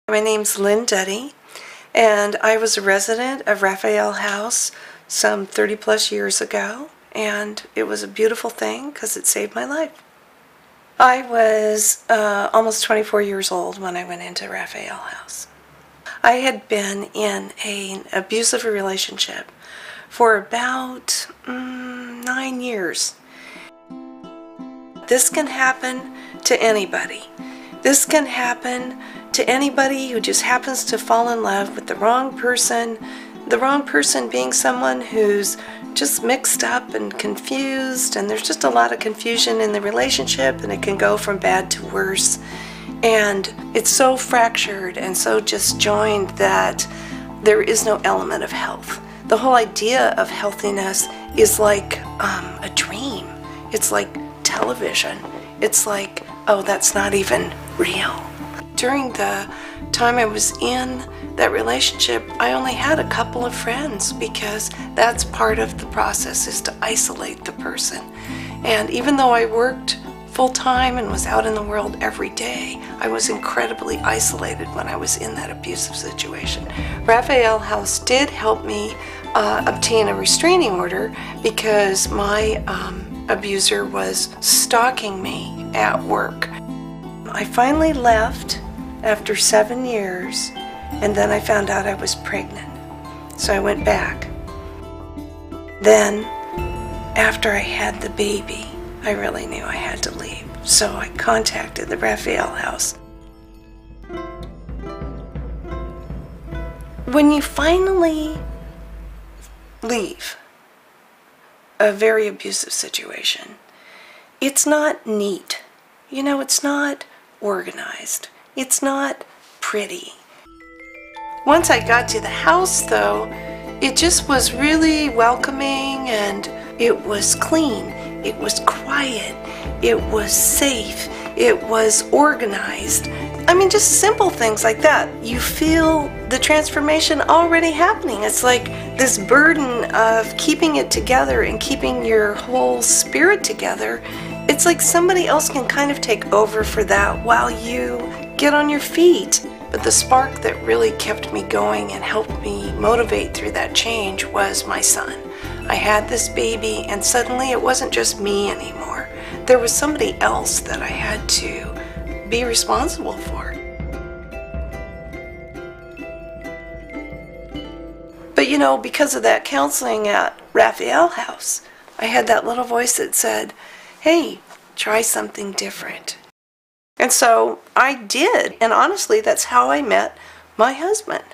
My name's Lynn Duddy, and I was a resident of Raphael House some 30 plus years ago, and it was a beautiful thing because it saved my life. I was almost 24 years old when I went into Raphael House. I had been in an abusive relationship for about 9 years. This can happen to anybody. This can happen to anybody who just happens to fall in love with the wrong person being someone who's just mixed up and confused, and there's just a lot of confusion in the relationship, and it can go from bad to worse. And it's so fractured and so disjoined that there is no element of health. The whole idea of healthiness is like a dream. It's like television. It's like, oh, that's not even real. During the time I was in that relationship, I only had a couple of friends because that's part of the process, is to isolate the person. And even though I worked full-time and was out in the world every day, I was incredibly isolated when I was in that abusive situation. Raphael House did help me obtain a restraining order because my abuser was stalking me at work. I finally left after 7 years, and then I found out I was pregnant. So I went back. Then, after I had the baby, I really knew I had to leave. So I contacted the Raphael House. When you finally leave a very abusive situation, it's not neat. You know, it's not organized. It's not pretty. Once I got to the house, though, it just was really welcoming, and it was clean, it was quiet, it was safe, it was organized. I mean, just simple things like that. You feel the transformation already happening. It's like this burden of keeping it together and keeping your whole spirit together. It's like somebody else can kind of take over for that while you get on your feet. But the spark that really kept me going and helped me motivate through that change was my son. I had this baby, and suddenly it wasn't just me anymore. There was somebody else that I had to be responsible for. But you know, because of that counseling at Raphael House, I had that little voice that said, hey, try something different. And so I did, and honestly, that's how I met my husband.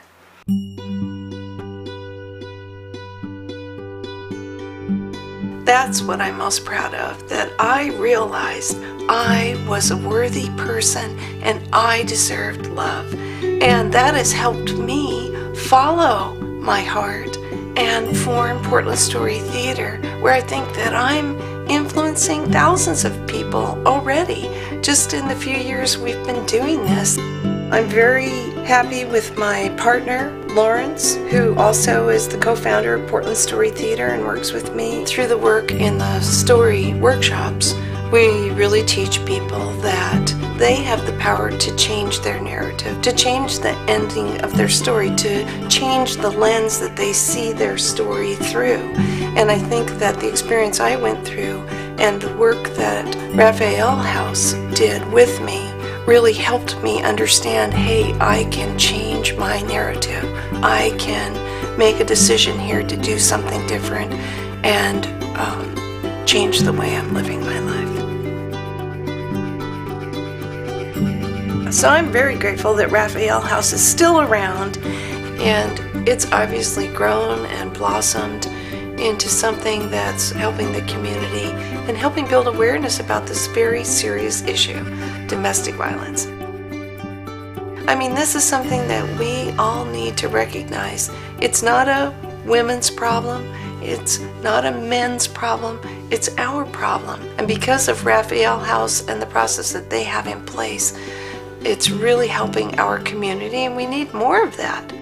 That's what I'm most proud of, that I realized I was a worthy person and I deserved love. And that has helped me follow my heart and form Portland Story Theater, where I think that I'm influencing thousands of people already, just in the few years we've been doing this. I'm very happy with my partner, Lawrence, who also is the co-founder of Portland Story Theater and works with me through the work in the story workshops. We really teach people that they have the power to change their narrative, to change the ending of their story, to change the lens that they see their story through. And I think that the experience I went through and the work that Raphael House did with me really helped me understand, hey, I can change my narrative. I can make a decision here to do something different and change the way I'm living my life. So I'm very grateful that Raphael House is still around, and it's obviously grown and blossomed into something that's helping the community and helping build awareness about this very serious issue, domestic violence. I mean, this is something that we all need to recognize. It's not a women's problem, it's not a men's problem, it's our problem. And because of Raphael House and the process that they have in place, it's really helping our community, and we need more of that.